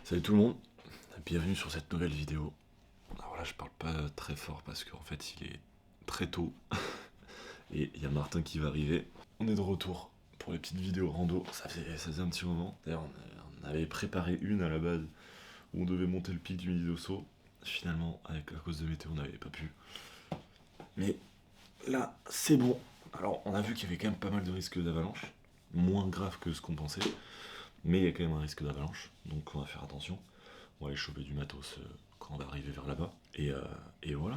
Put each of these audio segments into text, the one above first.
Salut tout le monde, bienvenue sur cette nouvelle vidéo. Alors là je parle pas très fort parce qu'en fait il est très tôt et il y a Martin qui va arriver. On est de retour pour les petites vidéos rando, ça faisait un petit moment. D'ailleurs on avait préparé une à la base où on devait monter le pic du Midi d'Osso. Finalement à cause de météo on n'avait pas pu. Mais là c'est bon. Alors on a vu qu'il y avait quand même pas mal de risques d'avalanche, moins grave que ce qu'on pensait. Mais il y a quand même un risque d'avalanche, donc on va faire attention. On va aller choper du matos quand on va arriver vers là-bas. Et voilà.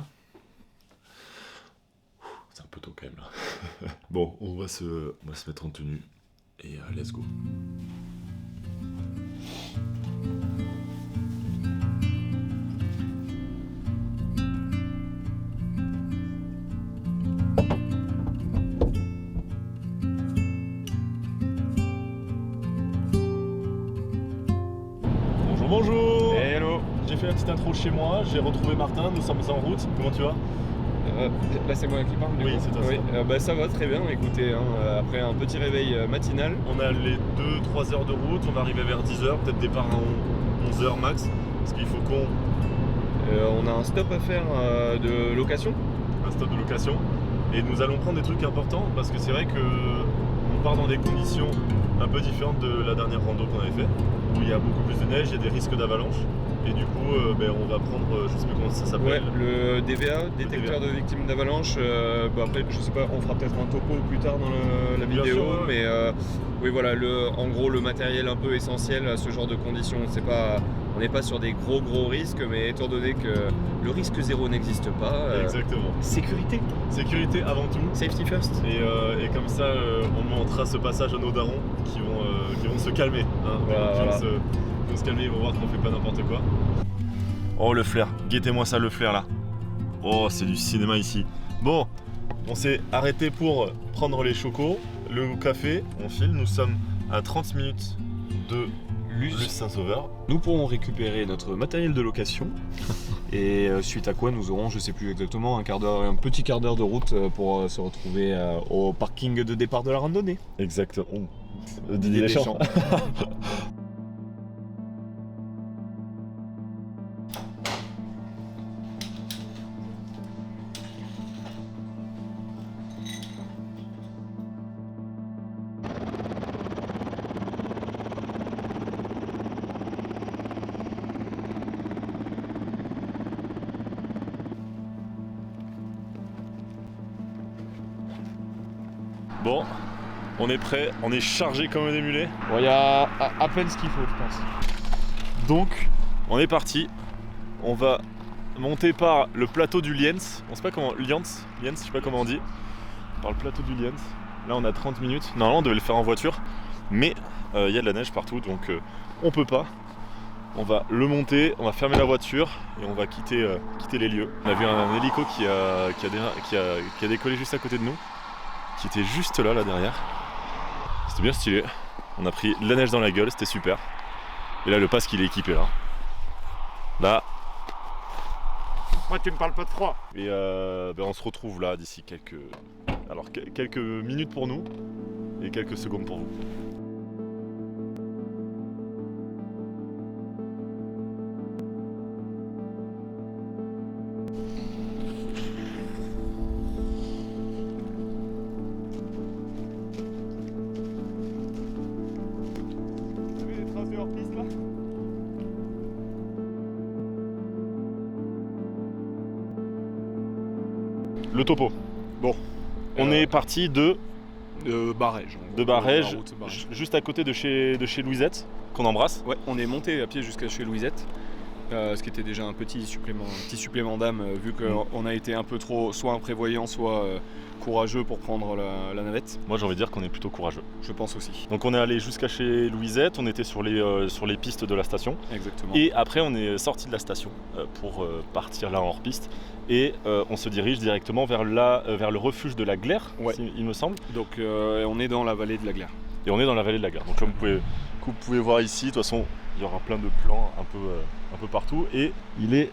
C'est un peu tôt quand même là. Bon, on va se mettre en tenue. Et let's go. Bonjour. Hello. J'ai fait la petite intro chez moi, j'ai retrouvé Martin, nous sommes en route. Comment tu vas? Là c'est moi qui parle du Oui, coup. c'est toi. Oui. Ça va très bien, écoutez, après un petit réveil matinal. On a les 2-3 heures de route, on va arriver vers 10h, peut-être départ à 11h max. Parce qu'il faut On a un stop à faire de location. un stop de location. Et nous allons prendre des trucs importants parce que c'est vrai que on part dans des conditions un peu différentes de la dernière rando qu'on avait fait, où il y a beaucoup plus de neige, il y a des risques d'avalanche. Et du coup, on va prendre, je sais plus comment ça s'appelle. Le DVA, détecteur de victimes d'avalanche. Après, je sais pas, on fera peut-être un topo plus tard dans la Bien vidéo. sûr, ouais. Mais oui, voilà, en gros, le matériel un peu essentiel à ce genre de conditions. On n'est pas sur des gros risques, mais étant donné que le risque zéro n'existe pas. Exactement. Sécurité. Sécurité avant tout. Safety first. Et comme ça, on montrera ce passage à nos darons qui vont se calmer. Hein, Voilà. Qui vont se calmer, ils vont voir qu'on fait pas n'importe quoi. Oh le flair, guettez-moi ça le flair là. Oh c'est du cinéma ici. Bon, on s'est arrêté pour prendre les chocos, le café, on file, nous sommes à 30 minutes de Luz Saint-Sauveur. Nous pourrons récupérer notre matériel de location et suite à quoi nous aurons, je sais plus exactement, un petit quart d'heure de route pour se retrouver au parking de départ de la randonnée. Exactement. Didier Deschamps. Bon, on est prêt, on est chargé comme un émulé. Bon, il y a à peine ce qu'il faut, je pense. Donc, on est parti. On va monter par le plateau du Liens. On sait pas comment. Liens, je sais pas comment on dit. Par le plateau du Liens. Là, on a 30 minutes. Normalement, on devait le faire en voiture. Mais il y a de la neige partout. Donc, on peut pas. On va le monter. On va fermer la voiture. Et on va quitter les lieux. On a vu un hélico qui a décollé juste à côté de nous. Qui était juste là derrière. C'était bien stylé. On a pris de la neige dans la gueule. C'était super. Et là, le pasque, il est équipé là. Là. Moi, tu me parles pas de froid. Et on se retrouve là d'ici quelques minutes pour nous et quelques secondes pour vous. Vous avez des traces de hors-piste là ? Le topo. Bon, on est parti de Barège. Barège, juste à côté de chez Louisette, qu'on embrasse. Ouais, on est monté à pied jusqu'à chez Louisette. Ce qui était déjà un petit supplément d'âme vu qu'on a été un peu trop soit imprévoyant soit courageux pour prendre la navette. Moi j'ai envie de dire qu'on est plutôt courageux. Je pense aussi. Donc on est allé jusqu'à chez Louisette, on était sur les pistes de la station. Exactement. Et après on est sorti de la station pour partir là en hors-piste. Et on se dirige directement vers le refuge de la Glaire, Ouais. il me semble. Donc on est dans la vallée de la Glaire. Et on est dans la vallée de la Glaire. Donc comme vous pouvez voir ici, de toute façon il y aura plein de plans un peu partout. Et il est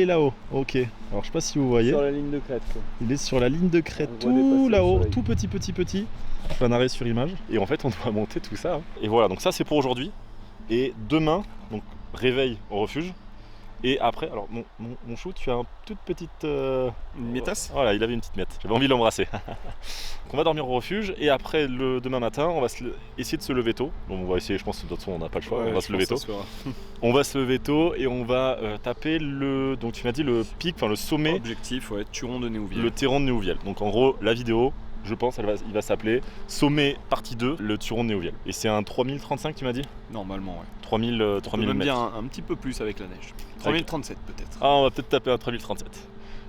là-haut, ok. Alors je sais pas si vous voyez. Sur la ligne de crête quoi. Il est sur la ligne de crête, On voit dépasser tout le là-haut, soleil. tout petit. Je fais un arrêt sur image. Et en fait on doit monter tout ça. Et voilà, donc ça c'est pour aujourd'hui. Et demain, donc réveil au refuge. Et après, alors mon chou, tu as une toute petite... Une mietasse. Voilà, il avait une petite miette, j'avais envie de l'embrasser. On va dormir au refuge et après le demain matin, on va essayer de se lever tôt. Donc on va essayer, je pense que de toute façon on n'a pas le choix, on va se lever tôt. On va se lever tôt et on va taper le... Donc tu m'as dit le pic, enfin le sommet. Objectif, ouais, Turon de Néouvielle. Le Turon de Néouvielle. Donc en gros, la vidéo, je pense, il va s'appeler Sommet partie 2, le Turon de Néouvielle. Et c'est un 3035 tu m'as dit? Normalement, ouais. 3000 même mètres. bien un petit peu plus avec la neige. 3037 peut-être. Ah, on va peut-être taper un 3037.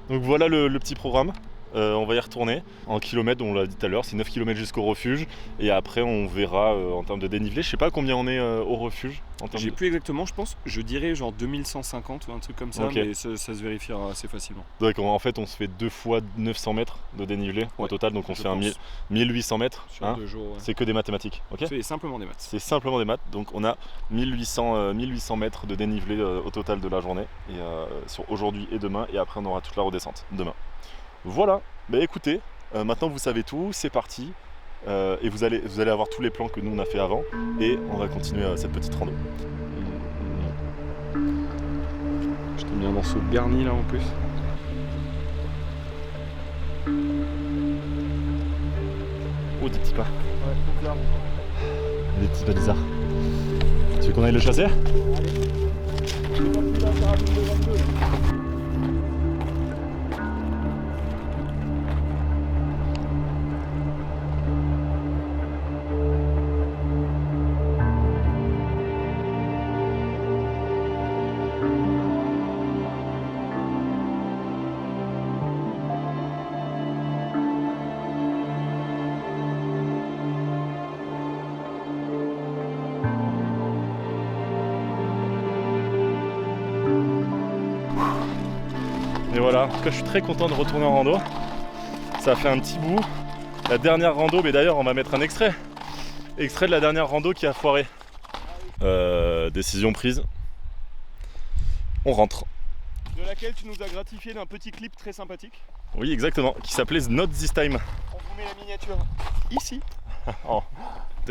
Donc voilà le petit programme. On va y retourner en kilomètres, on l'a dit tout à l'heure, c'est 9 km jusqu'au refuge. Et après, on verra en termes de dénivelé. Je sais pas combien on est au refuge. J'ai plus exactement, je pense. Je dirais genre 2150 ou un truc comme ça, okay. Mais ça se vérifiera assez facilement. Donc en fait, on se fait 2 fois 900 mètres de dénivelé au total. Donc on se fait 1800 mètres. Sur 2 jours. Ouais. C'est que des mathématiques. Okay, c'est simplement des maths. C'est simplement des maths. Donc on a 1800 mètres de dénivelé au total de la journée. Et sur aujourd'hui et demain. Et après, on aura toute la redescente demain. Voilà, bah écoutez, maintenant vous savez tout, c'est parti. Et vous allez avoir tous les plans que nous on a fait avant. Et on va continuer cette petite rando. Je t'ai mis un morceau de Bernie là en plus. Oh, des petits pas. Ouais, bizarre. Des petits pas bizarres. Tu veux qu'on aille le chasser? Et voilà, en tout cas je suis très content de retourner en rando. Ça a fait un petit bout. La dernière rando, mais d'ailleurs on va mettre un extrait. Extrait de la dernière rando qui a foiré. Décision prise. On rentre. De laquelle tu nous as gratifié d'un petit clip très sympathique. Oui exactement, qui s'appelait Not This Time. On vous met la miniature ici. Oh.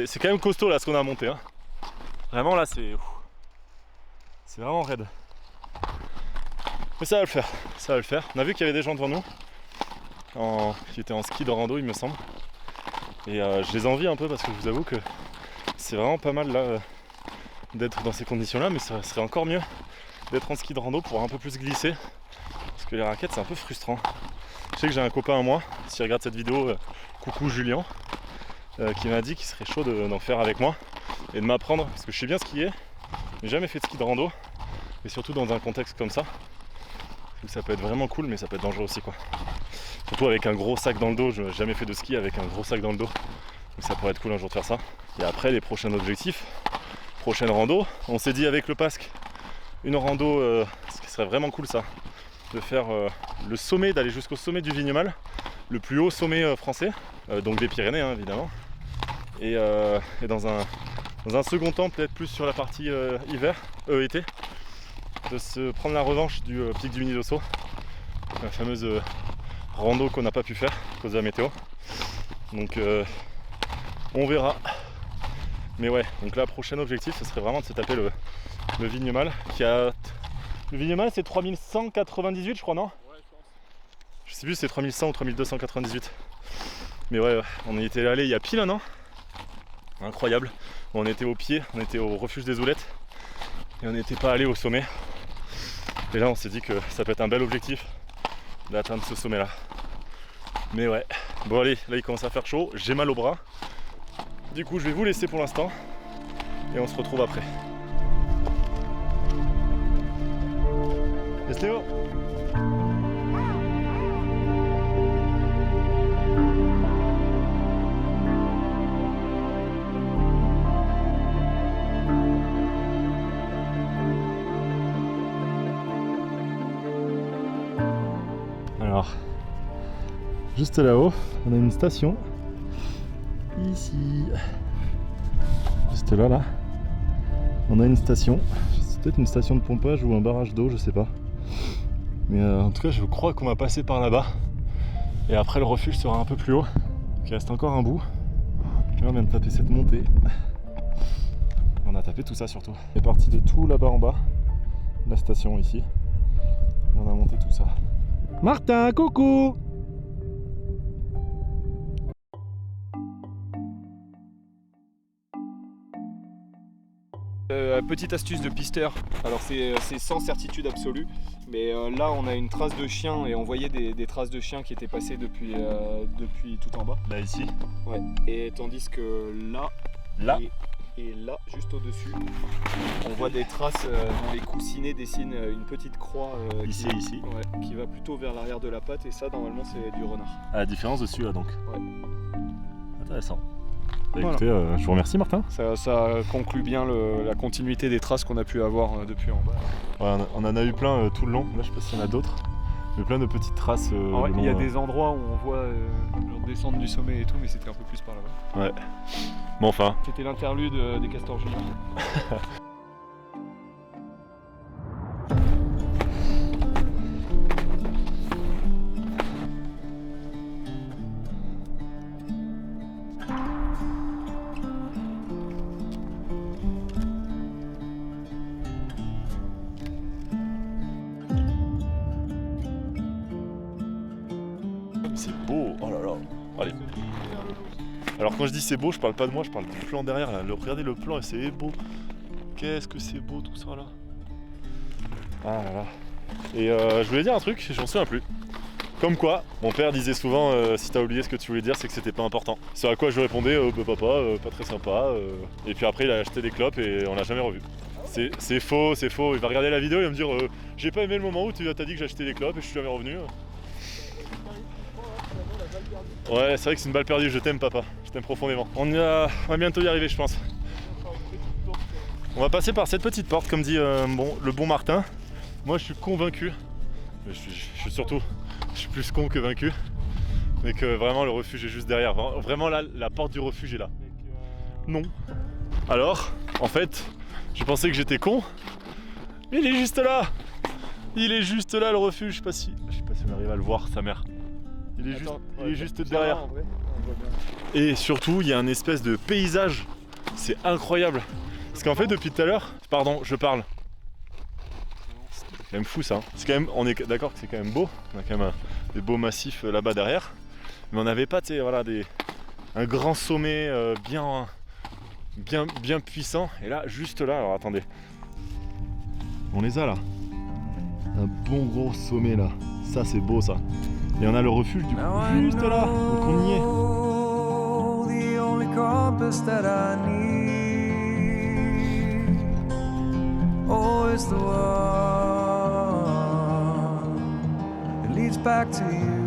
C'est quand même costaud là ce qu'on a monté. Hein. Vraiment là c'est vraiment raide. Mais ça va le faire, ça va le faire. On a vu qu'il y avait des gens devant nous qui étaient en ski de rando il me semble. Et je les envie un peu parce que je vous avoue que c'est vraiment pas mal là d'être dans ces conditions là, mais ça serait encore mieux d'être en ski de rando pour un peu plus glisser. Parce que les raquettes c'est un peu frustrant. Je sais que j'ai un copain à moi, s'il regarde cette vidéo, coucou Julien, qui m'a dit qu'il serait chaud d'en faire avec moi et de m'apprendre, parce que je sais bien skier, j'ai jamais fait de ski de rando, et surtout dans un contexte comme ça. Ça peut être vraiment cool, mais ça peut être dangereux aussi quoi. Surtout avec un gros sac dans le dos, je n'ai jamais fait de ski avec un gros sac dans le dos. Donc ça pourrait être cool un jour de faire ça. Et après les prochains objectifs, prochaine rando, on s'est dit avec le Pasque, une rando, ce qui serait vraiment cool ça, de faire le sommet, d'aller jusqu'au sommet du Vignemale, le plus haut sommet français, donc des Pyrénées hein, évidemment. Et dans un second temps, peut-être plus sur la partie été, de se prendre la revanche du pic du Mini d'Osso, la fameuse rando qu'on n'a pas pu faire à cause de la météo. Donc on verra. Mais ouais, donc là prochain objectif ce serait vraiment de se taper le Vignemale qui a... Le Vignemale c'est 3198 je crois non? Ouais je pense. Je sais plus si c'est 3100 ou 3298. Mais ouais, on y était allé il y a pile un an. Incroyable. On était au pied, on était au refuge des Oulettes. Et on n'était pas allé au sommet. Et là on s'est dit que ça peut être un bel objectif d'atteindre ce sommet là. Mais ouais, bon allez, là il commence à faire chaud, j'ai mal au bras. Du coup je vais vous laisser pour l'instant et on se retrouve après. Yes Léo. Alors, juste là-haut, on a une station. Ici. Juste là, on a une station. C'est peut-être une station de pompage ou un barrage d'eau, je sais pas. Mais en tout cas, je crois qu'on va passer par là-bas. Et après, le refuge sera un peu plus haut. Donc, il reste encore un bout. Là, on vient de taper cette montée. On a tapé tout ça surtout. On est parti de tout là-bas en bas, la station ici, et on a monté tout ça. Martin, coucou! Petite astuce de pisteur, alors c'est sans certitude absolue, mais là on a une trace de chien et on voyait des traces de chien qui étaient passées depuis tout en bas. Là ici. Ouais. Et tandis que là, et là, juste au-dessus, on voit des traces dont les coussinets dessinent une petite croix Ici. ouais, qui va plutôt vers l'arrière de la patte, et ça normalement c'est du renard. À la différence dessus là donc. Ouais. Intéressant. Bah, Voilà. écoutez, je vous remercie Martin. Ça conclut bien la continuité des traces qu'on a pu avoir depuis en bas. Ouais, on en a eu plein tout le long, là je sais pas s'il y en a d'autres, mais plein de petites traces. Ouais, il y a long, des endroits où on voit genre descendre du sommet et tout, mais c'était un peu plus par là-bas. Ouais. Bon enfin. C'était l'interlude des castors géants. C'est beau, oh là là. Allez. Alors quand je dis c'est beau, je parle pas de moi, je parle du plan derrière là. Regardez le plan et c'est beau. Qu'est-ce que c'est beau tout ça là. Ah là là. Et je voulais dire un truc, j'en souviens plus. Comme quoi, mon père disait souvent si t'as oublié ce que tu voulais dire, c'est que c'était pas important. C'est à quoi je répondais bah papa, pas très sympa. Et puis après il a acheté des clopes et on l'a jamais revu. C'est faux, c'est faux. Il va regarder la vidéo et il va me dire j'ai pas aimé le moment où tu t'as dit que j'ai acheté des clopes et je suis jamais revenu. Ouais, c'est vrai que c'est une balle perdue, je t'aime papa, je t'aime profondément. On va bientôt y arriver je pense. On va passer par cette petite porte comme dit le bon Martin. Moi je suis convaincu, je suis plus con que vaincu, mais que vraiment le refuge est juste derrière. Vraiment là, la porte du refuge est là. Non. Alors, en fait, je pensais que j'étais con, mais il est juste là. Il est juste là le refuge, je sais pas si on arrive à le voir, sa mère. Il est juste derrière. En vrai, on voit bien. Et surtout, il y a un espèce de paysage. C'est incroyable. Parce qu'en fait, depuis tout à l'heure... Pardon, je parle. C'est quand même fou ça. Hein. C'est quand même, on est d'accord que c'est quand même beau. On a quand même des beaux massifs là-bas derrière. Mais on n'avait pas, tu sais, voilà, un grand sommet bien puissant. Et là, juste là, alors attendez. On les a là. Un bon gros sommet là. Ça, c'est beau ça. Et on a le refuge du coup juste là, donc on y est. The only compass that I need, oh, it's the one that leads back to you.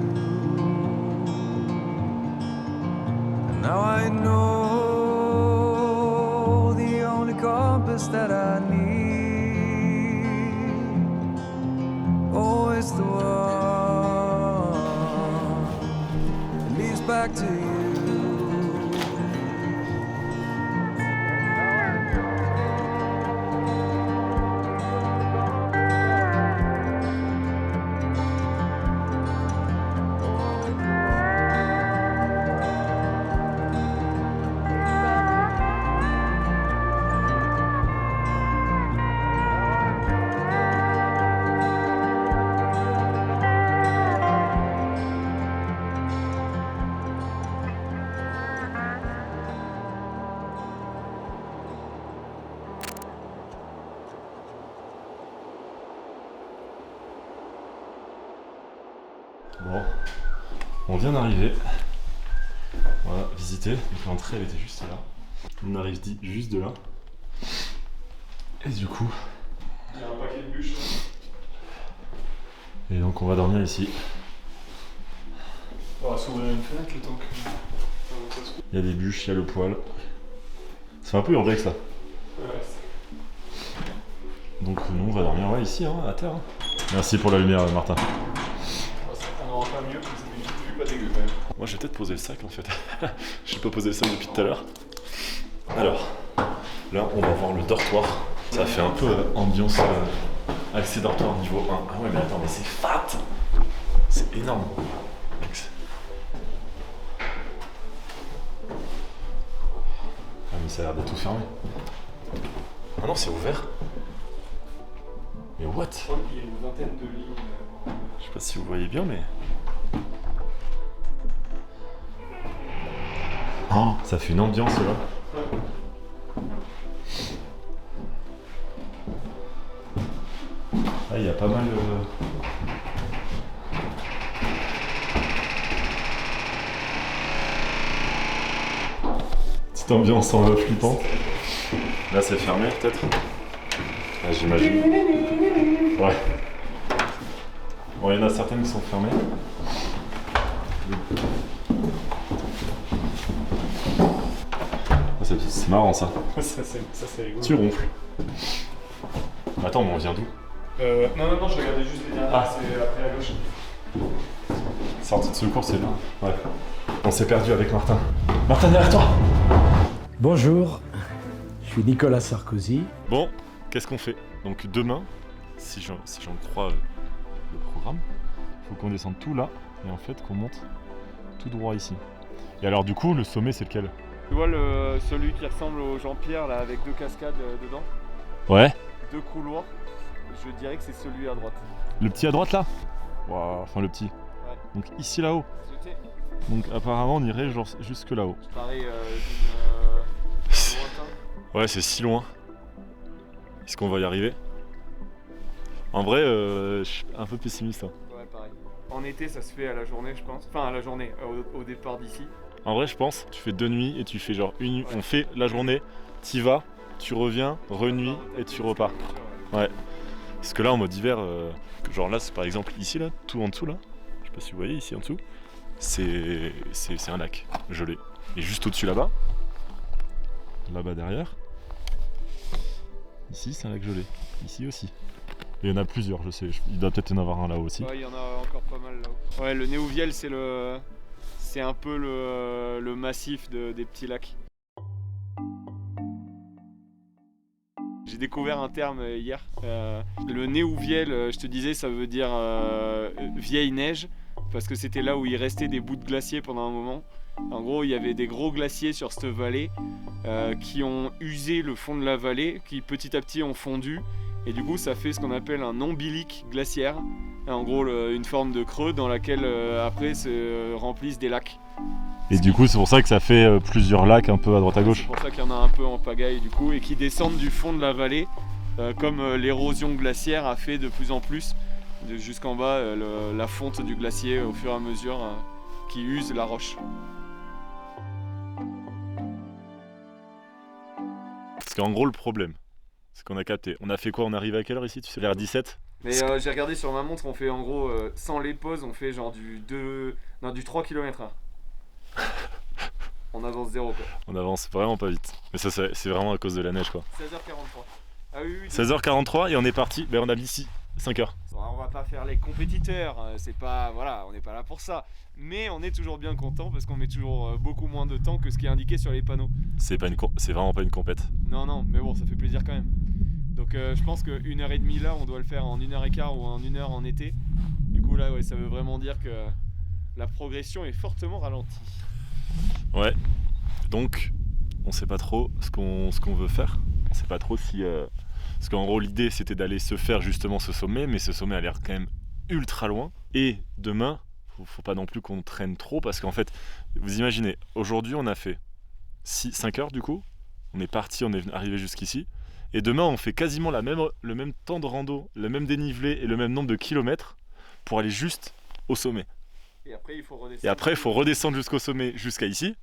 And now I know the only compass that I need, oh, it's the one back to you. Bon, on vient d'arriver. Voilà, visiter. Donc l'entrée elle était juste là. On arrive juste de là. Et du coup. Il y a un paquet de bûches. Et donc on va dormir ici. On va s'ouvrir une fenêtre le temps que. Il y a des bûches, il y a le poêle. C'est un peu urbex là. Ouais. Donc nous on va dormir ici, hein, à terre. Hein. Merci pour la lumière Martin. On aura pas mieux, mais ça fait une petite vue pas dégueu quand même. Moi je vais peut-être poser le sac en fait. Je n'ai pas posé le sac depuis tout à l'heure. Alors, là on va voir le dortoir. Ça fait un peu ambiance accès dortoir niveau 1. Ah ouais mais attends mais c'est fat. C'est énorme. Ah mais ça a l'air de tout fermé. Ah non, c'est ouvert. Mais what? Je crois qu'il y a une vingtaine de lignes. Je sais pas si vous voyez bien, mais... Oh, ça fait une ambiance là. Ah, il y a pas mal... Petite ambiance en flippante. Là, c'est fermé peut-être. Ah, j'imagine. Ouais. Bon, il y en a certaines qui sont fermées. Ah, c'est marrant ça. Ça c'est rigolo. Tu ronfles. Attends, mais on vient d'où? Non, je regardais juste les dernières, Ah. c'est après à gauche. Sortie de secours, c'est là. Ouais. On s'est perdu avec Martin. Martin, derrière toi! Bonjour, je suis Nicolas Sarkozy. Bon, qu'est-ce qu'on fait? Donc demain, si j'en crois le programme, il faut qu'on descende tout là et en fait qu'on monte tout droit ici. Et alors du coup, le sommet c'est lequel? Tu vois celui qui ressemble au Jean-Pierre là avec 2 cascades dedans, Ouais. 2 couloirs, je dirais que c'est celui à droite. Le petit à droite là? Waouh, enfin le petit. Ouais. Donc ici là-haut. Donc apparemment on irait genre jusque là-haut. Pareil d'une lointain. Ouais, c'est si loin. Est-ce qu'on va y arriver? En vrai, je suis un peu pessimiste. Hein. Ouais, pareil. En été, ça se fait à la journée, je pense. Enfin, à la journée, au départ d'ici. En vrai, je pense, tu fais 2 nuits et tu fais genre une nuit. Ouais. On fait la journée, t'y vas, tu reviens, renuit et tu repars. Ouais. Parce que là, en mode hiver, genre là, c'est par exemple ici, là, tout en dessous, là. Je sais pas si vous voyez ici en dessous. C'est un lac gelé. Et juste au-dessus là-bas, derrière, ici c'est un lac gelé. Ici aussi. Et il y en a plusieurs, je sais. Il doit peut-être y en avoir un là-haut aussi. Ouais, il y en a encore pas mal là-haut. Ouais, le Néouviel, c'est un peu le massif des petits lacs. J'ai découvert un terme hier. Le Néouviel, je te disais, ça veut dire vieille neige, parce que c'était là où il restait des bouts de glaciers pendant un moment. En gros, il y avait des gros glaciers sur cette vallée qui ont usé le fond de la vallée, qui petit à petit ont fondu. Et du coup, ça fait ce qu'on appelle un ombilique glaciaire. En gros, une forme de creux dans laquelle après se remplissent des lacs. Et du coup, c'est pour ça que ça fait plusieurs lacs un peu à droite à gauche. C'est pour ça qu'il y en a un peu en pagaille du coup, et qui descendent du fond de la vallée, comme l'érosion glaciaire a fait de plus en plus, jusqu'en bas, la fonte du glacier au fur et à mesure qui use la roche. Parce qu'en gros, le problème, c'est qu'on a capté. On a fait quoi? On arrive à quelle heure ici? Tu sais, vers 17? Mais j'ai regardé sur ma montre, on fait en gros, sans les pauses, on fait genre du 3 km/h. On avance zéro quoi. On avance vraiment pas vite. Mais ça, c'est vraiment à cause de la neige quoi. 16h43. Ah oui, 16h43 et on est parti, on a mis ici 5h. On va pas faire les compétiteurs, c'est pas, voilà, on n'est pas là pour ça. Mais on est toujours bien content parce qu'on met toujours beaucoup moins de temps que ce qui est indiqué sur les panneaux. C'est vraiment pas une compète. Non, mais bon, ça fait plaisir quand même. Donc je pense que 1h30 là, on doit le faire en 1h15 ou en 1h en été. Du coup là, ouais, ça veut vraiment dire que la progression est fortement ralentie. Ouais, donc on sait pas trop ce qu'on veut faire. On sait pas trop si... Parce qu'en gros l'idée c'était d'aller se faire justement ce sommet, mais ce sommet a l'air quand même ultra loin. Et demain, faut pas non plus qu'on traîne trop, parce qu'en fait, vous imaginez, aujourd'hui on a fait 5 heures du coup, on est parti, on est arrivé jusqu'ici, et demain on fait quasiment le même temps de rando, le même dénivelé et le même nombre de kilomètres pour aller juste au sommet. Et après il faut redescendre. Et après il faut redescendre jusqu'au sommet, jusqu'à ici.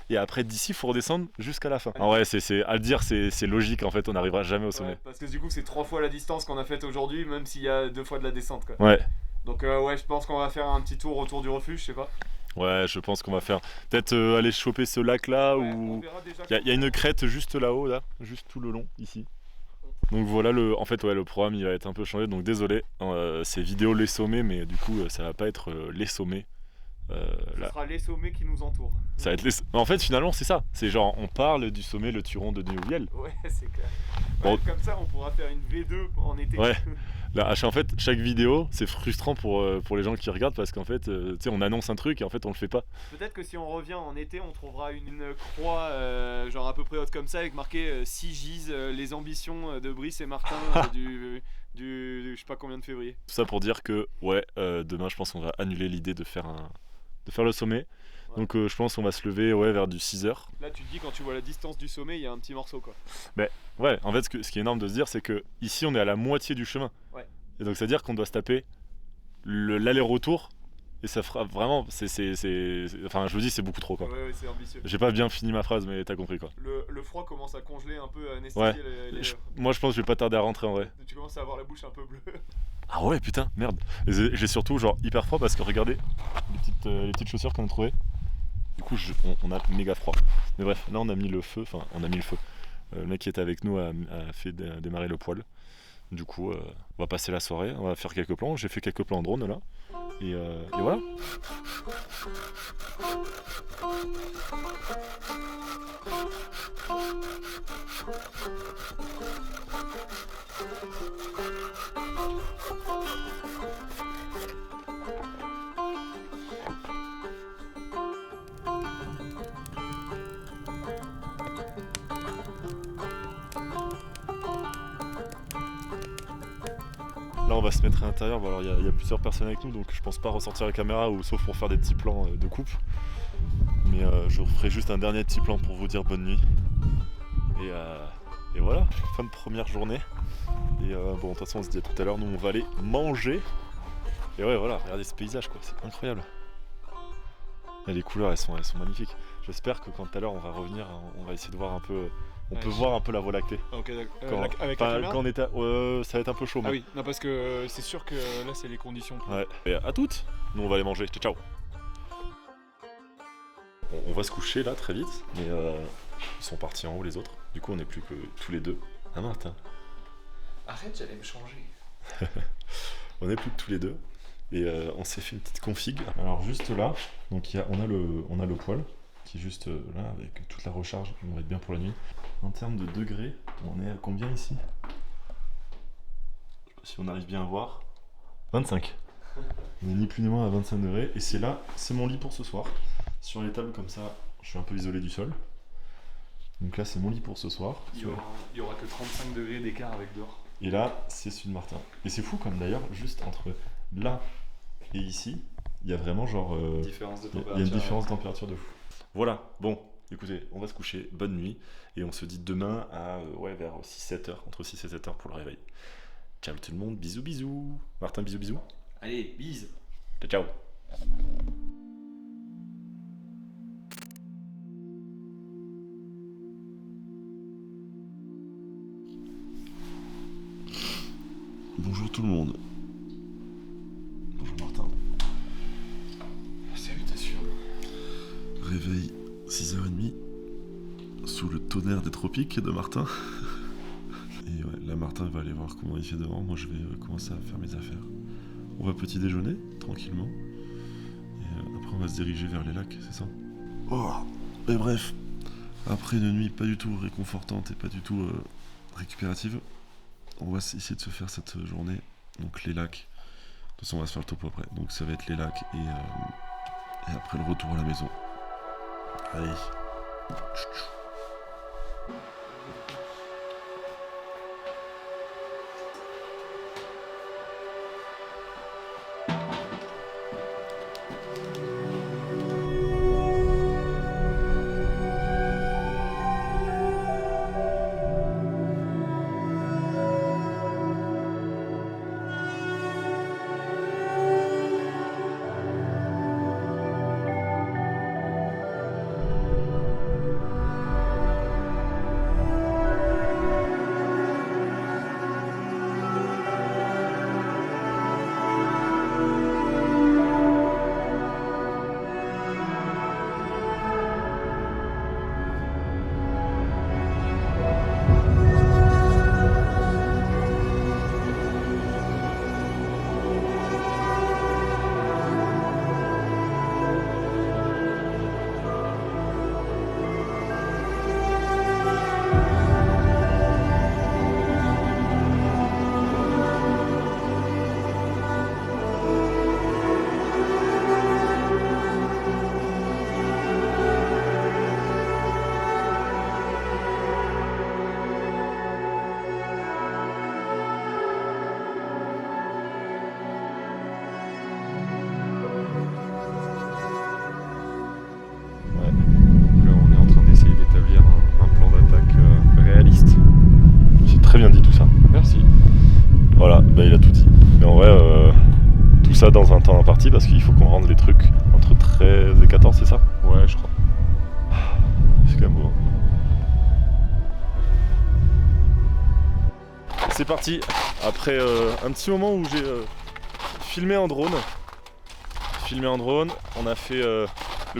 Et après d'ici il faut redescendre jusqu'à la fin. En vrai c'est à le dire c'est logique, en fait on n'arrivera jamais au sommet. Ouais, parce que du coup c'est 3 fois la distance qu'on a faite aujourd'hui, même s'il y a 2 fois de la descente quoi. Ouais. Donc ouais, je pense qu'on va faire un petit tour autour du refuge, je sais pas. Ouais, je pense qu'on va faire peut-être aller choper ce lac là, Ouais, où il y a une crête juste là-haut, là, juste tout le long ici. Donc voilà, en fait ouais, le programme il va être un peu changé, donc désolé, c'est vidéo les sommets, mais du coup ça va pas être les sommets. Ce sera les sommets qui nous entourent. Ça va être en fait finalement c'est ça, c'est genre on parle du sommet Le Turon de Néouviel. Ouais, c'est clair. Bon. Ouais, comme ça on pourra faire une V2 en été. Ouais. Là, en fait, chaque vidéo, c'est frustrant pour les gens qui regardent parce qu'en fait, tu sais, on annonce un truc et en fait, on le fait pas. Peut-être que si on revient en été, on trouvera une croix genre à peu près haute comme ça avec marqué si gisent les ambitions de Brice et Martin du je sais pas combien de février. Tout ça pour dire que, ouais, demain, je pense qu'on va annuler l'idée de faire le sommet. Ouais. Donc, je pense qu'on va se lever vers du 6h. Là, tu te dis quand tu vois la distance du sommet, il y a un petit morceau quoi. Ouais, en fait, ce qui est énorme de se dire, c'est que ici, on est à la moitié du chemin. Ouais. Et donc, c'est-à-dire qu'on doit se taper l'aller-retour. Et ça fera vraiment. Enfin, je vous dis, c'est beaucoup trop quoi. Ouais, c'est ambitieux. J'ai pas bien fini ma phrase, mais t'as compris quoi. Le froid commence à congeler un peu, à anesthésier Ouais. les Moi, je pense que je vais pas tarder à rentrer en vrai. Tu commences à avoir la bouche un peu bleue. Ah ouais, putain, merde. Et j'ai surtout genre hyper froid parce que regardez les petites chaussures qu'on a trouvées. Du coup, on a méga froid. Mais bref, là on a mis le feu. Enfin, on a mis le feu. Le mec qui était avec nous a fait démarrer le poêle. Du coup, on va passer la soirée, on va faire quelques plans. J'ai fait quelques plans en drone là. Et voilà. Là on va se mettre à l'intérieur, bon, alors il y a plusieurs personnes avec nous donc je pense pas ressortir la caméra ou sauf pour faire des petits plans de coupe. Mais je ferai juste un dernier petit plan pour vous dire bonne nuit. Et voilà, fin de première journée. Et bon de toute façon on se dit à tout à l'heure, nous on va aller manger. Et ouais voilà, regardez ce paysage quoi, c'est incroyable. Et les couleurs elles sont magnifiques. J'espère que quand tout à l'heure on va revenir, on va essayer de voir un peu. On peut voir un peu la Voie lactée. Ok, Quand, avec la caméra quand on est ça va être un peu chaud. Ah oui, non parce que c'est sûr que là c'est les conditions. Ouais. Et à toutes. Nous on va aller manger. Ciao ciao. On va se coucher là très vite, mais ils sont partis en haut les autres. Du coup on n'est plus que tous les deux. Ah Martin. Arrête, j'allais me changer. On n'est plus que tous les deux. Et on s'est fait une petite config. Alors juste là, donc on a le poêle qui est juste là avec toute la recharge. On va être bien pour la nuit. En termes de degrés, on est à combien ici? Je sais pas si on arrive bien à voir. 25. On est ni plus ni moins à 25 degrés. Et c'est là, c'est mon lit pour ce soir. Sur les tables comme ça, je suis un peu isolé du sol. Donc là, c'est mon lit pour ce soir. Il y aura que 35 degrés d'écart avec dehors. Et là, c'est celui de Martin. Et c'est fou comme d'ailleurs, juste entre là et ici, il y a vraiment genre... Différence de il y a température. une différence de température de fou. Voilà, bon, écoutez, on va se coucher, bonne nuit. Et on se dit demain à vers 6-7 heures, entre 6 et 7 heures pour le réveil. Ciao tout le monde, bisous bisous. Martin, bisous bisous. Allez, bise. Ciao ciao. Bonjour tout le monde. Bonjour Martin. Salut, t'es sûr? Réveil 6h30 sous le tonnerre des tropiques de Martin. Et ouais, là Martin va aller voir comment il fait dehors. Moi je vais commencer à faire mes affaires. On va petit déjeuner tranquillement. Et après on va se diriger vers les lacs, c'est ça? Oh. Et bref, après une nuit pas du tout réconfortante et pas du tout récupérative, on va essayer de se faire cette journée. Donc les lacs. De toute façon on va se faire le topo après. Donc ça va être les lacs et après le retour à la maison. Allez. Merci. Voilà, bah il a tout dit. Mais en vrai, tout ça dans un temps imparti parce qu'il faut qu'on rende les trucs entre 13 et 14, c'est ça? Ouais, je crois. C'est quand même beau. C'est parti, après un petit moment où j'ai filmé en drone. On a fait le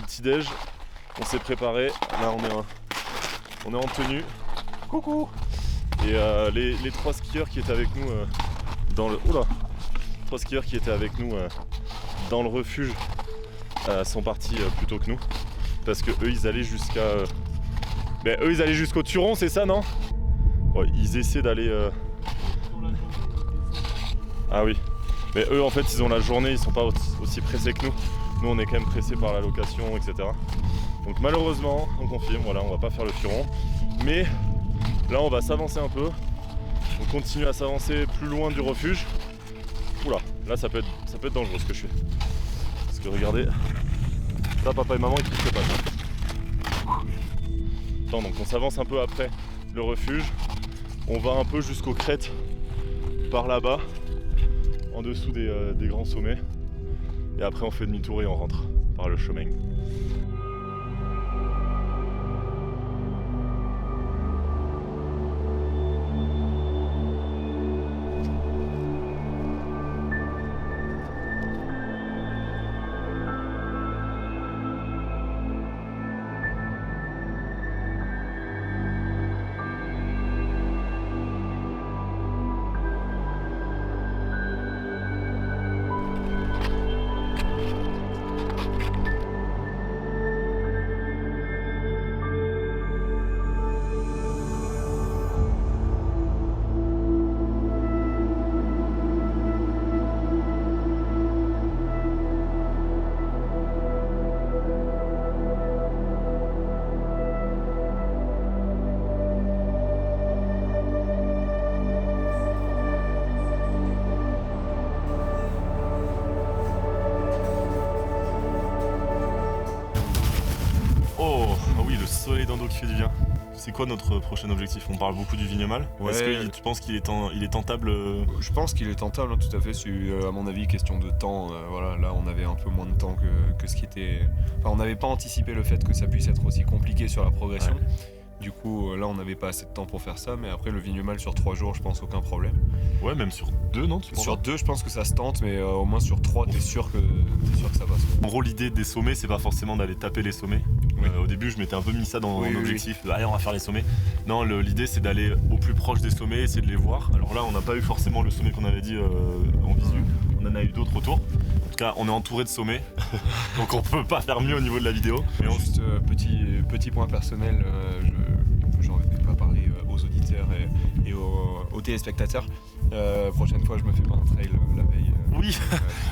petit déj, on s'est préparé. Là on est en tenue. Coucou. Et les 3 skieurs qui étaient avec nous dans le. Oula! 3 skieurs qui étaient avec nous dans le refuge sont partis plus tôt que nous. Parce que eux ils allaient jusqu'à. Ils allaient jusqu'au Turon, c'est ça, non? Ouais, ils essaient d'aller. Ah oui. Mais eux en fait ils ont la journée, ils sont pas aussi pressés que nous. Nous on est quand même pressés par la location, etc. Donc malheureusement, on confirme, voilà, on va pas faire le Turon. Mais là on va s'avancer un peu. On continue à s'avancer plus loin du refuge. Oula, là ça peut être dangereux ce que je fais. Parce que regardez, là papa et maman ils touchent pas ça. Attends, donc on s'avance un peu après le refuge. On va un peu jusqu'aux crêtes par là-bas, en dessous des grands sommets. Et après on fait demi-tour et on rentre par le chemin. Soleil d'Ando qui fait du bien. C'est quoi notre prochain objectif? On parle beaucoup du Vignomal. Ouais. Est-ce que tu penses qu'il est tentable? Je pense qu'il est tentable, hein, tout à fait. C'est à mon avis question de temps. Voilà, là on avait un peu moins de temps que ce qui était. Enfin, on n'avait pas anticipé le fait que ça puisse être aussi compliqué sur la progression. Ouais. Du coup, là on n'avait pas assez de temps pour faire ça. Mais après, le Vignomal sur 3 jours, je pense aucun problème. Ouais, même sur 2, non? Tu penses Sur 2, je pense que ça se tente, mais au moins sur 3, t'es sûr que ça passe. En gros, l'idée des sommets, c'est pas forcément d'aller taper les sommets. Oui. Au début, je m'étais un peu mis ça dans Oui, mon objectif. Allez, on va faire les sommets. Non, l'idée, c'est d'aller au plus proche des sommets, essayer de les voir. Alors là, on n'a pas eu forcément le sommet qu'on avait dit en visu. On en a eu d'autres autour. En tout cas, on est entouré de sommets. Donc on peut pas faire mieux au niveau de la vidéo. Mais juste petit point personnel, j'en vais pas parler aux auditeurs et aux téléspectateurs. Prochaine fois, je me fais pas un trail la veille. Oui,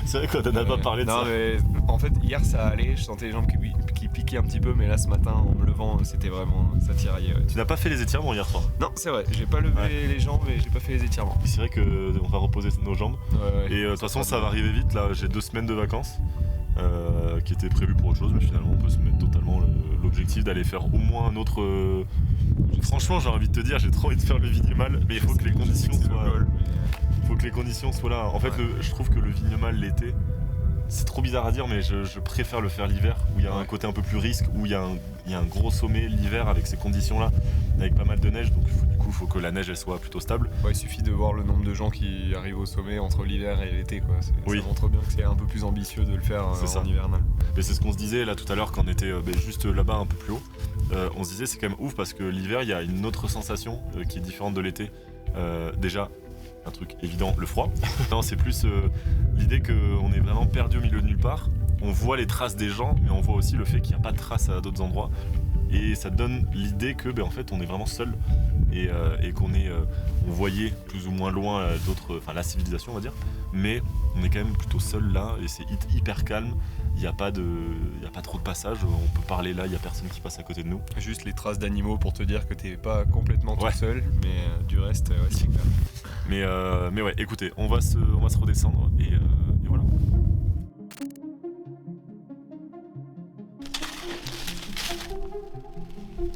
c'est vrai qu'on n'en a pas parlé de non, ça. Mais en fait, hier ça allait, je sentais les jambes qui piquaient un petit peu, mais là ce matin, en me levant, c'était vraiment, ça tiraillait. Ouais. Tu n'as pas fait les étirements hier soir? Non, c'est vrai, j'ai pas levé les jambes et j'ai pas fait les étirements. C'est vrai qu'on va reposer nos jambes. Ouais, Et de toute façon, ça va arriver vite. Là, j'ai 2 semaines de vacances qui étaient prévues pour autre chose, mais finalement, on peut se mettre totalement l'objectif d'aller faire au moins un autre. Franchement, j'ai envie de te dire, j'ai trop envie de faire le Vignomal, mais il faut que les conditions soient. Faut que les conditions soient là. En fait, je trouve que le Vignomal l'été, c'est trop bizarre à dire, mais je préfère le faire l'hiver, où il y a un côté un peu plus risque, où il y a un gros sommet l'hiver avec ces conditions-là, avec pas mal de neige. Donc du coup, il faut que la neige elle soit plutôt stable. Ouais, il suffit de voir le nombre de gens qui arrivent au sommet entre l'hiver et l'été, quoi. Oui. Ça montre bien que c'est un peu plus ambitieux de le faire en hivernal. Mais c'est ce qu'on se disait là tout à l'heure quand on était juste là-bas un peu plus haut. On se disait c'est quand même ouf parce que l'hiver il y a une autre sensation qui est différente de l'été. Déjà, un truc évident, le froid. Non, c'est plus l'idée qu'on est vraiment perdu au milieu de nulle part. On voit les traces des gens, mais on voit aussi le fait qu'il n'y a pas de traces à d'autres endroits. Et ça donne l'idée que en fait on est vraiment seul et qu'on est on voyait plus ou moins loin la civilisation on va dire, mais on est quand même plutôt seul là et c'est hyper calme. Il n'y a pas trop de passages, on peut parler là, il n'y a personne qui passe à côté de nous. Juste les traces d'animaux pour te dire que t'es pas complètement tout seul, mais du reste, c'est clair. Mais ouais, écoutez, on va se redescendre et voilà.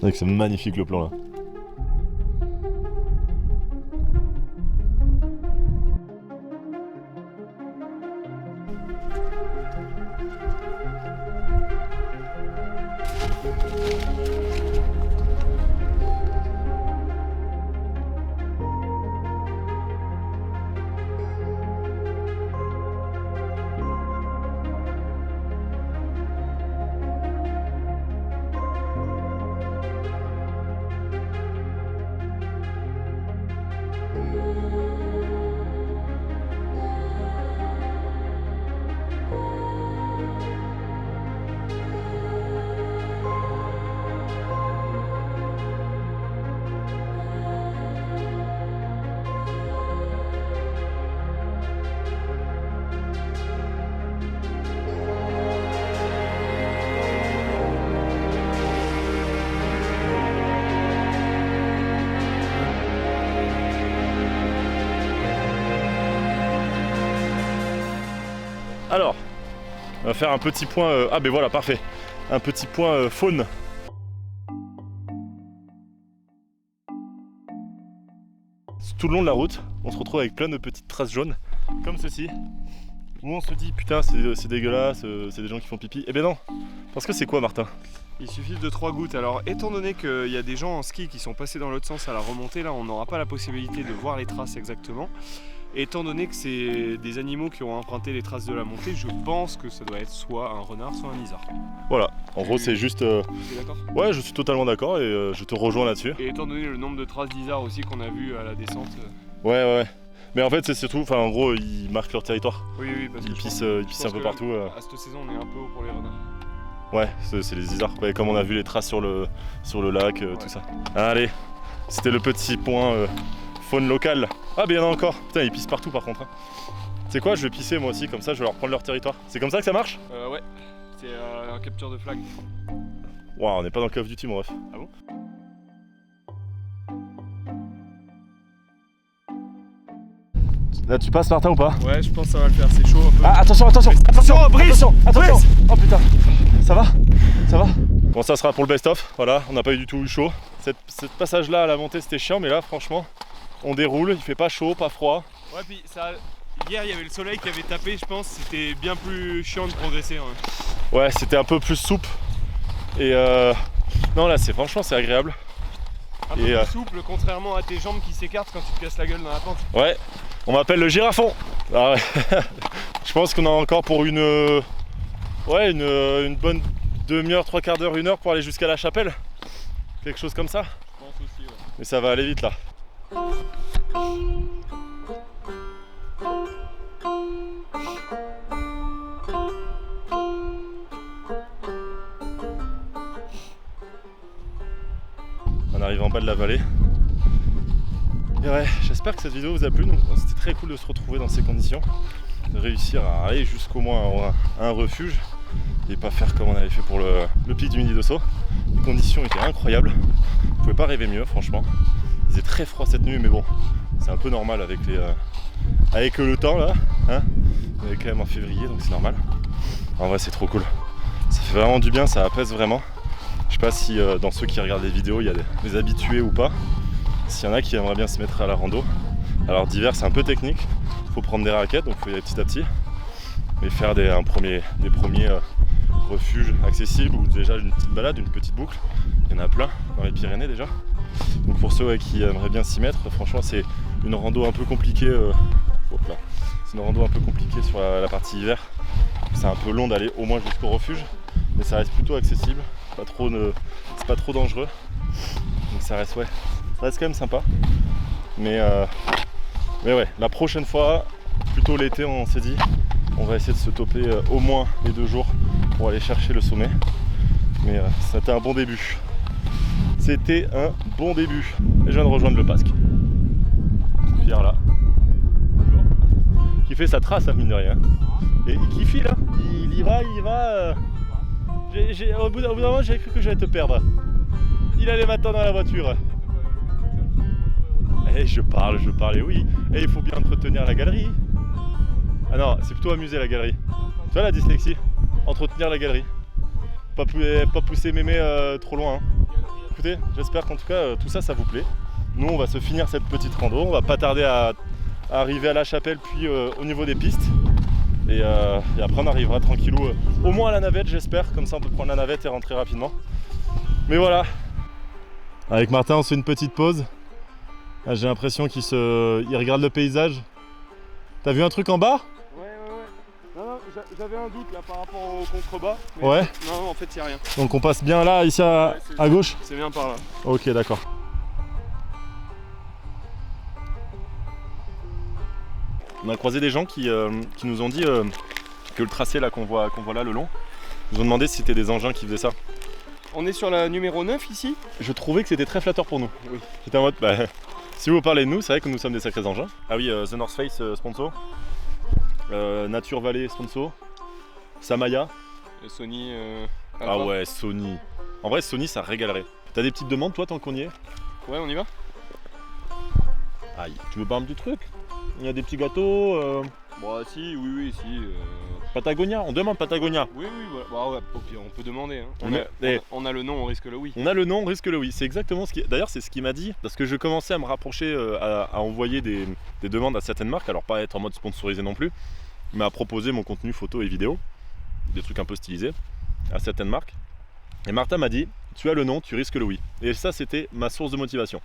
C'est magnifique le plan là. va faire un petit point... Ah ben voilà, parfait. Un petit point faune. Tout le long de la route, on se retrouve avec plein de petites traces jaunes, comme ceci, où on se dit putain c'est dégueulasse, c'est des gens qui font pipi. Eh ben non, parce que c'est quoi Martin? Il suffit de 3 gouttes. Alors étant donné qu'il y a des gens en ski qui sont passés dans l'autre sens à la remontée, là on n'aura pas la possibilité de voir les traces exactement. Et étant donné que c'est des animaux qui ont emprunté les traces de la montée, je pense que ça doit être soit un renard, soit un isard. Voilà, en gros c'est juste... Tu es d'accord? Ouais, je suis totalement d'accord et je te rejoins là-dessus. Et étant donné le nombre de traces d'isard aussi qu'on a vu à la descente... Ouais. Mais en fait c'est surtout, enfin en gros ils marquent leur territoire. Oui, parce que Ils pissent un peu partout. À cette saison on est un peu haut pour les renards. Ouais, c'est les isards, ouais, comme on a vu les traces sur le lac, tout ça. Allez, c'était le petit point faune locale. Ah ben il y en a encore, putain ils pissent partout par contre. Hein. C'est quoi, je vais pisser moi aussi, comme ça je vais leur prendre leur territoire. C'est comme ça que ça marche? Ouais, c'est un capture de flag. Waouh, on n'est pas dans Call of Duty mon ref. Ah bon? Là tu passes Martin ou pas? Ouais, je pense que ça va le faire, c'est chaud un peu. Ah attention, Brice. Oh putain, ça va? Bon ça sera pour le best-of, voilà, on n'a pas eu du tout eu chaud. Cette passage là à la montée c'était chiant, mais là franchement on déroule, il fait pas chaud, pas froid. Ouais, puis ça, hier il y avait le soleil qui avait tapé, je pense, c'était bien plus chiant de progresser. Hein. Ouais, c'était un peu plus souple. Et non là franchement c'est agréable. Un peu plus souple, contrairement à tes jambes qui s'écartent quand tu te casses la gueule dans la pente. Ouais, on m'appelle le girafon. Ah ouais. Je pense qu'on a encore pour une bonne demi-heure, 3/4 d'heure, 1 heure pour aller jusqu'à la chapelle. Quelque chose comme ça. Je pense aussi, ouais. Mais ça va aller vite là. On arrive en bas de la vallée. Et ouais, j'espère que cette vidéo vous a plu. C'était très cool de se retrouver dans ces conditions, de réussir à aller jusqu'au moins à un refuge et pas faire comme on avait fait pour le pic du Midi d'Osso. Les conditions étaient incroyables, vous pouvez pas rêver mieux franchement. Il faisait très froid cette nuit, mais bon, c'est un peu normal avec le temps là, hein. On est quand même en février donc c'est normal. En vrai c'est trop cool, ça fait vraiment du bien, ça apaise vraiment. Je sais pas si dans ceux qui regardent les vidéos il y a des habitués ou pas. S'il y en a qui aimeraient bien se mettre à la rando. Alors d'hiver c'est un peu technique, il faut prendre des raquettes, donc il faut y aller petit à petit. Mais faire des premiers refuges accessibles ou déjà une petite balade, une petite boucle. Il y en a plein dans les Pyrénées déjà. Donc pour ceux qui aimeraient bien s'y mettre, franchement c'est une rando un peu compliquée. C'est une rando un peu compliquée sur la partie hiver. C'est un peu long d'aller au moins jusqu'au refuge, mais ça reste plutôt accessible. C'est pas trop dangereux. Donc ça reste quand même sympa. Mais ouais, la prochaine fois, plutôt l'été, on s'est dit, on va essayer de se toper au moins les 2 jours pour aller chercher le sommet. Mais c'était un bon début. C'était un bon début. Et je viens de rejoindre le Pasque. Pierre là. Qui fait sa trace, hein, mine de rien. Et qui file, hein. Il y va. Au bout d'un moment, j'ai cru que j'allais te perdre. Il allait m'attendre à la voiture. Et je parle, et oui. Et il faut bien entretenir la galerie. Ah non, c'est plutôt amuser la galerie. Tu vois la dyslexie? Entretenir la galerie. Pas pousser mémé trop loin. Hein. Écoutez, j'espère qu'en tout cas tout ça vous plaît. Nous on va se finir cette petite rando, on va pas tarder à arriver à la chapelle puis au niveau des pistes. Et après on arrivera tranquillou au moins à la navette j'espère, comme ça on peut prendre la navette et rentrer rapidement. Mais voilà. Avec Martin on se fait une petite pause. Là, j'ai l'impression qu'il regarde le paysage. T'as vu un truc en bas? Ouais. Non, j'avais un doute là par rapport au contrebas. Ouais. Non, en fait, il n'y a rien. Donc on passe bien là, ici à gauche? C'est bien par là. Ok, d'accord. On a croisé des gens qui nous ont dit que le tracé là qu'on voit là le long, ils nous ont demandé si c'était des engins qui faisaient ça. On est sur la numéro 9 ici. Je trouvais que c'était très flatteur pour nous. Oui. J'étais en mode, si vous parlez de nous, c'est vrai que nous sommes des sacrés engins. Ah oui, The North Face sponsor. Nature Valley sponsor. Samaya. Sony. Ah ouais, Sony. En vrai, Sony ça régalerait. T'as des petites demandes toi tant qu'on y est? Ouais, on y va. Aïe, tu veux pas un petit truc? Il y a des petits gâteaux. Bon, si, oui, si. Patagonia, on demande Patagonia. Oui, voilà. Bah, ouais, au pire, on peut demander. Hein. Mais- On a le nom, on risque le oui. On a le nom, on risque le oui. C'est exactement ce qui. D'ailleurs, c'est ce qu'il m'a dit parce que je commençais à me rapprocher, à envoyer des demandes à certaines marques. Alors, pas être en mode sponsorisé non plus, mais à proposer mon contenu photo et vidéo, des trucs un peu stylisés à certaines marques. Et Martha m'a dit, tu as le nom, tu risques le oui. Et ça, c'était ma source de motivation.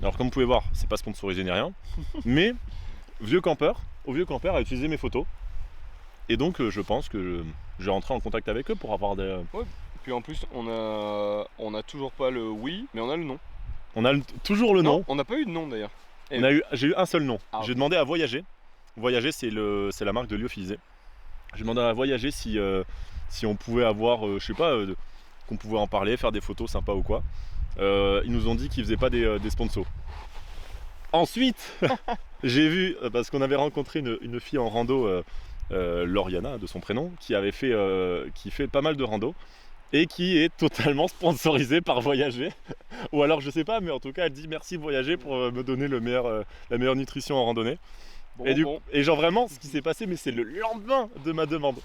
Alors, comme vous pouvez voir, c'est pas sponsorisé ni rien, mais au vieux campeur a utilisé mes photos. Et donc, je pense que je vais rentrer en contact avec eux pour avoir des. Puis en plus, on a toujours pas le oui, mais on a le nom. On a toujours le nom. Non, on n'a pas eu de nom d'ailleurs. J'ai eu un seul nom. Ah, J'ai demandé à Voyager. Voyager, c'est la marque de lyophilisé. J'ai demandé à Voyager si on pouvait avoir, je sais pas, qu'on pouvait en parler, faire des photos sympas ou quoi. Ils nous ont dit qu'ils faisaient pas des sponsors. Ensuite, j'ai vu, parce qu'on avait rencontré une fille en rando, Lauriana de son prénom, qui fait pas mal de rando et qui est totalement sponsorisée par Voyager. Ou alors je sais pas, mais en tout cas elle dit merci Voyager pour me donner la meilleure nutrition en randonnée. Et genre vraiment ce qui s'est passé, mais c'est le lendemain de ma demande.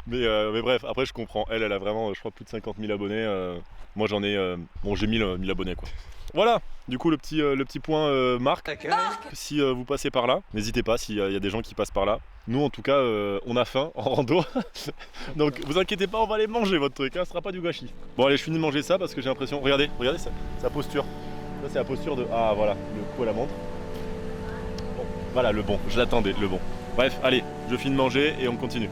Mais bref, après je comprends, elle a vraiment je crois plus de 50 000 abonnés. Moi j'en ai, j'ai 1000 abonnés quoi. Voilà, du coup le petit point marque. Si vous passez par là, n'hésitez pas s'il y a des gens qui passent par là. Nous en tout cas on a faim en rando. Donc vous inquiétez pas, on va aller manger votre truc, hein, ce sera pas du gâchis. Bon allez, je finis de manger ça parce que j'ai l'impression. Regardez sa posture. Là c'est la posture de. Ah voilà, le coup à la montre. Bon, voilà le bon, je l'attendais, le bon. Bref, allez, je finis de manger et on continue.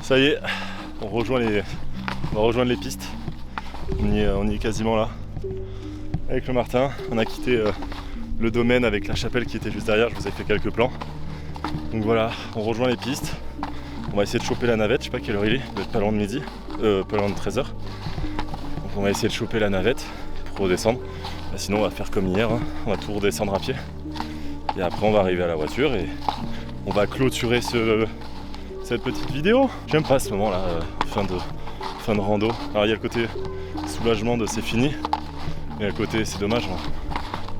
Ça y est, on va rejoindre les pistes. On y est quasiment là. Avec le Martin, on a quitté le domaine avec la chapelle qui était juste derrière. Je vous ai fait quelques plans. Donc voilà, on rejoint les pistes. On va essayer de choper la navette. Je sais pas quelle heure il est. Il doit être pas loin de midi, pas loin de 13h. Donc on va essayer de choper la navette pour redescendre. Bah, sinon on va faire comme hier, hein. On va tout redescendre à pied. Et après on va arriver à la voiture et on va clôturer cette petite vidéo. J'aime pas ce moment là, fin de rando. Alors il y a le côté soulagement de c'est fini, et à côté c'est dommage.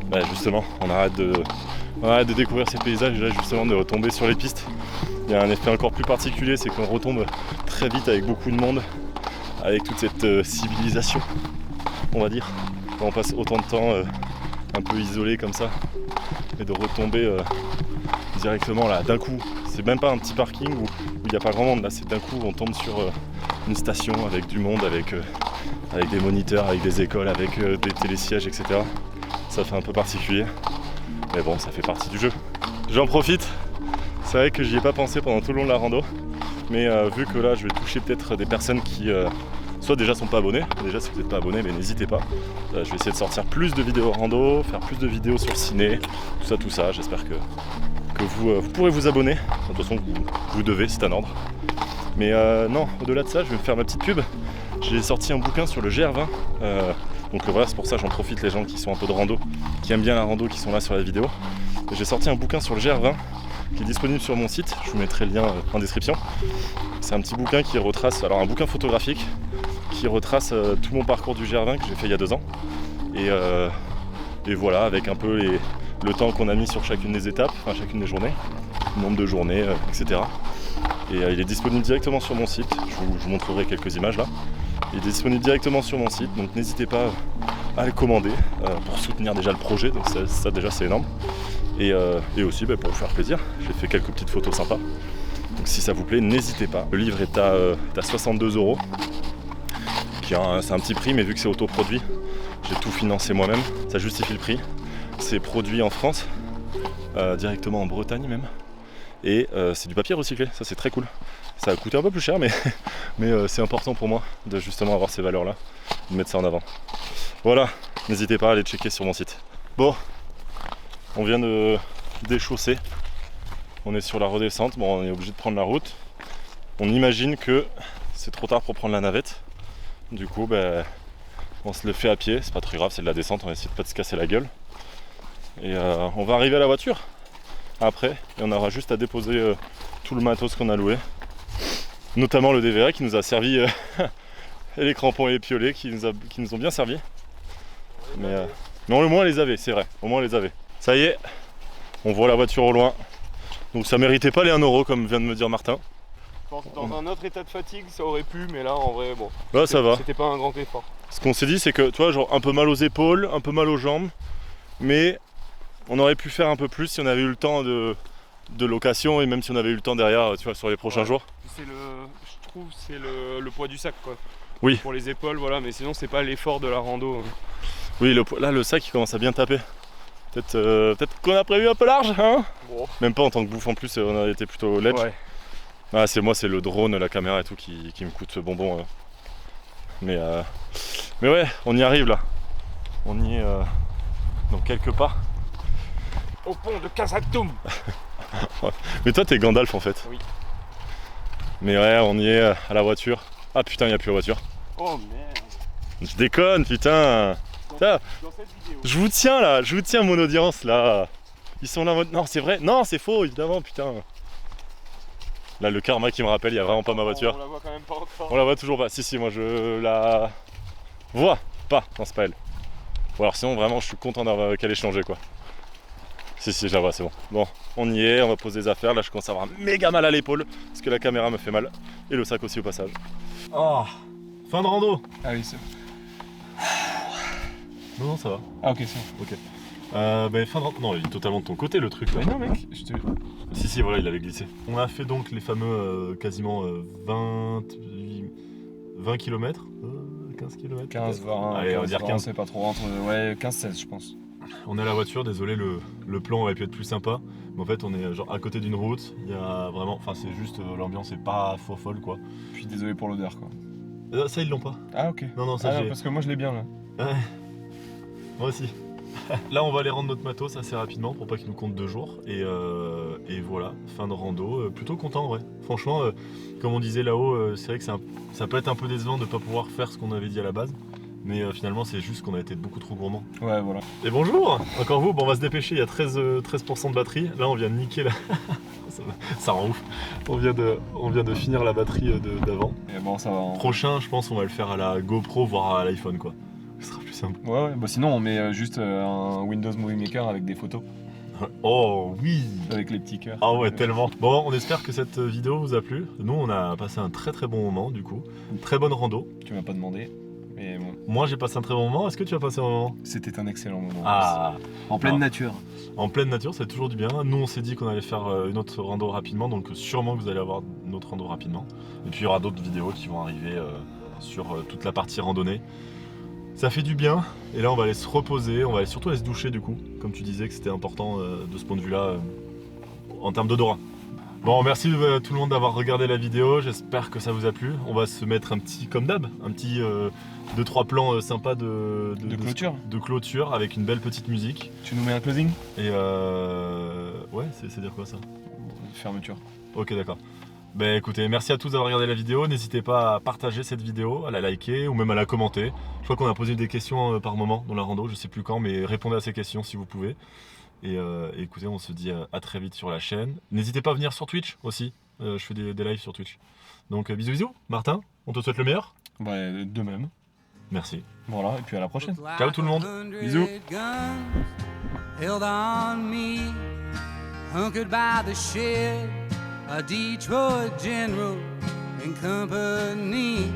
Bah, justement, on arrête de découvrir ces paysages et là justement de retomber sur les pistes. Il y a un effet encore plus particulier, c'est qu'on retombe très vite avec beaucoup de monde, avec toute cette civilisation, on va dire. Quand on passe autant de temps un peu isolé comme ça, et de retomber directement là d'un coup. C'est même pas un petit parking où il n'y a pas grand monde, là c'est d'un coup on tombe sur une station avec du monde, avec des moniteurs, avec des écoles, avec des télésièges, etc. Ça fait un peu particulier, mais bon ça fait partie du jeu. J'en profite, c'est vrai que j'y ai pas pensé pendant tout le long de la rando, mais vu que là je vais toucher peut-être des personnes qui soit déjà sont pas abonnés, déjà si vous n'êtes pas abonné, mais n'hésitez pas. Je vais essayer de sortir plus de vidéos rando, faire plus de vidéos sur le ciné, tout ça, j'espère que vous pourrez vous abonner. De toute façon vous devez, c'est un ordre. Mais non, au-delà de ça, je vais me faire ma petite pub. J'ai sorti un bouquin sur le GR20. Donc voilà, c'est pour ça j'en profite, les gens qui sont un peu de rando, qui aiment bien la rando, qui sont là sur la vidéo. J'ai sorti un bouquin sur le GR20 qui est disponible sur mon site, je vous mettrai le lien en description. C'est un petit bouquin qui retrace, alors un bouquin photographique qui retrace tout mon parcours du GR20 que j'ai fait il y a 2 ans. Et voilà, avec un peu le temps qu'on a mis sur chacune des étapes, enfin chacune des journées, le nombre de journées, etc. Et il est disponible directement sur mon site, je vous montrerai quelques images là. Il est disponible directement sur mon site, donc n'hésitez pas à le commander pour soutenir déjà le projet, donc ça déjà c'est énorme. Et aussi pour vous faire plaisir, j'ai fait quelques petites photos sympas. Donc si ça vous plaît, n'hésitez pas. Le livre est à 62 €. C'est un petit prix, mais vu que c'est autoproduit, j'ai tout financé moi-même, ça justifie le prix. C'est produit en France, directement en Bretagne même. Et c'est du papier recyclé, ça c'est très cool. Ça a coûté un peu plus cher, mais c'est important pour moi de justement avoir ces valeurs-là, de mettre ça en avant. Voilà, n'hésitez pas à aller checker sur mon site. Bon, on vient de déchausser. On est sur la redescente. Bon, on est obligé de prendre la route. On imagine que c'est trop tard pour prendre la navette. Du coup, ben, on se le fait à pied. C'est pas très grave, c'est de la descente. On va essayer de pas se casser la gueule. Et on va arriver à la voiture après. Et on aura juste à déposer tout le matos qu'on a loué. Notamment le DVA qui nous a servi. Et les crampons et les piolets qui nous ont bien servi. Mais au moins on les avait, c'est vrai. Au moins on les avait. Ça y est, on voit la voiture au loin. Donc ça méritait pas les 1 euro comme vient de me dire Martin. Je pense que dans un autre état de fatigue, ça aurait pu, mais là en vrai, bon. Là ça va. C'était pas un grand effort. Ce qu'on s'est dit, c'est que tu vois, genre un peu mal aux épaules, un peu mal aux jambes, mais on aurait pu faire un peu plus si on avait eu le temps de location et même si on avait eu le temps derrière, tu vois, sur les prochains jours. Je trouve c'est le poids du sac quoi. Oui. Pour les épaules, voilà, mais sinon c'est pas l'effort de la rando. Oui, là le sac il commence à bien taper. Peut-être qu'on a prévu un peu large, hein. Bon. Même pas en tant que bouffe en plus, on a été plutôt ledge. Ouais. Ah, c'est le drone, la caméra et tout qui me coûte ce bonbon. Mais ouais, on y arrive là. On y est dans quelques pas. Au pont de Khazad-dûm. Mais toi t'es Gandalf en fait. Oui. Mais ouais, on y est à la voiture. Ah putain, il n'y a plus la voiture. Oh merde. Je déconne, putain. Dans cette vidéo. Je vous tiens mon audience là. Ils sont là en mode non, c'est vrai, non, c'est faux évidemment, putain. Là, le karma qui me rappelle, il y a vraiment pas ma voiture. On la voit quand même pas encore. On la voit toujours pas. Si, moi je la vois pas. Non, c'est pas elle. Ou alors sinon, vraiment, je suis content d'avoir qu'elle ait changé quoi. Si, je la vois, c'est bon. Bon, on y est, on va poser des affaires. Là, je commence à avoir méga mal à l'épaule parce que la caméra me fait mal. Et le sac aussi au passage. Oh, fin de rando. Ah oui, c'est. Non, ça va. Ah ok, c'est bon. Ok. Fin de rando. Non, il est totalement de ton côté le truc là. Mais non, mec, je te. Si, voilà, il avait glissé. On a fait donc les fameux quasiment 20 km 15 km 15, 20. Allez, on va dire 15. C'est pas trop entre. Ouais, 15-16, je pense. On est à la voiture, désolé, le plan aurait pu être plus sympa. Mais en fait, on est genre à côté d'une route. Il y a vraiment. Enfin, c'est juste. L'ambiance est pas folle quoi. Puis désolé pour l'odeur quoi. Ça, ils l'ont pas. Ah ok. Non, ça j'ai. parce que moi je l'ai bien là. Ouais. Moi aussi. Là, on va aller rendre notre matos assez rapidement pour pas qu'il nous compte 2 jours. Et voilà, fin de rando. Plutôt content en vrai. Franchement, comme on disait là-haut, c'est vrai que ça peut être un peu décevant de pas pouvoir faire ce qu'on avait dit à la base. Mais finalement, c'est juste qu'on a été beaucoup trop gourmand. Ouais, voilà. Et bonjour. Encore vous. Bon, on va se dépêcher. Il y a 13% de batterie. Là, on vient de niquer la. ça rend ouf. On vient de finir la batterie d'avant. Et bon, ça va. Prochain, je pense, on va le faire à la GoPro, voire à l'iPhone, quoi. Ce sera plus simple. Ouais, bah sinon on met juste un Windows Movie Maker avec des photos. Oh oui. Avec les petits cœurs. Ah ouais, tellement. Bon, on espère que cette vidéo vous a plu. Nous, on a passé un très très bon moment, du coup. Une très bonne rando. Tu m'as pas demandé, mais bon. Moi, j'ai passé un très bon moment. Est-ce que tu as passé un bon moment? C'était un excellent moment. Ah. En pleine nature. En pleine nature, c'est toujours du bien. Nous, on s'est dit qu'on allait faire une autre rando rapidement, donc sûrement que vous allez avoir une autre rando rapidement. Et puis, il y aura d'autres vidéos qui vont arriver sur toute la partie randonnée. Ça fait du bien, et là on va aller se reposer, on va surtout aller se doucher du coup, comme tu disais que c'était important de ce point de vue-là, en termes d'odorat. Bon, merci tout le monde d'avoir regardé la vidéo, j'espère que ça vous a plu. On va se mettre un petit, comme d'hab, un petit 2-3 plans sympas de clôture avec une belle petite musique. Tu nous mets un closing? Et ouais, c'est dire quoi ça? Fermeture. Ok, d'accord. Ben écoutez, merci à tous d'avoir regardé la vidéo, n'hésitez pas à partager cette vidéo, à la liker ou même à la commenter. Je crois qu'on a posé des questions par moment dans la rando, je sais plus quand, mais répondez à ces questions si vous pouvez. Et écoutez, on se dit à très vite sur la chaîne. N'hésitez pas à venir sur Twitch aussi, je fais des lives sur Twitch. Donc bisous, Martin, on te souhaite le meilleur. Ouais, de même. Merci. Voilà, et puis à la prochaine. Ciao tout le monde. Bisous. Held on me, hunkered by the shed, a Detroit general in company.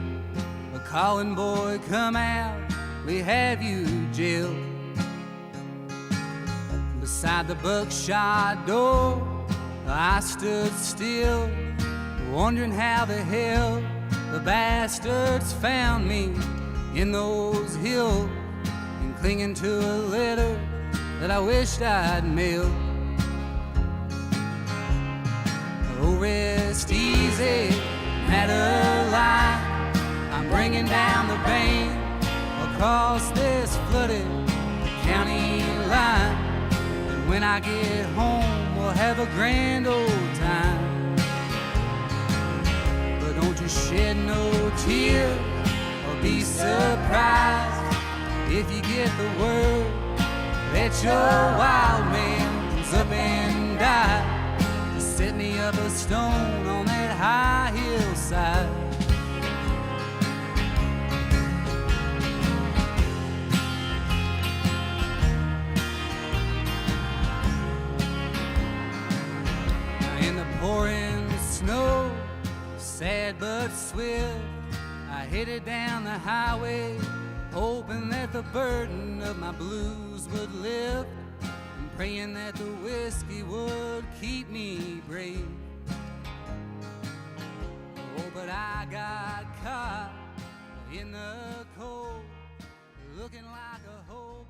A calling boy, come out, we have you jailed. Beside the buckshot door, I stood still, wondering how the hell the bastards found me in those hills, and clinging to a letter that I wished I'd mailed. Oh, rest easy, Madeline. I'm bringing down the pain across this flooded county line. And when I get home, we'll have a grand old time. But don't you shed no tear or be surprised if you get the word that your wild man comes up and died. Just set me up a stone on that high hillside. In the pouring snow, sad but swift, I headed down the highway, hoping that the burden of my blues would lift, and praying that the whiskey would keep me brave. Oh, but I got caught in the cold, looking like a hole.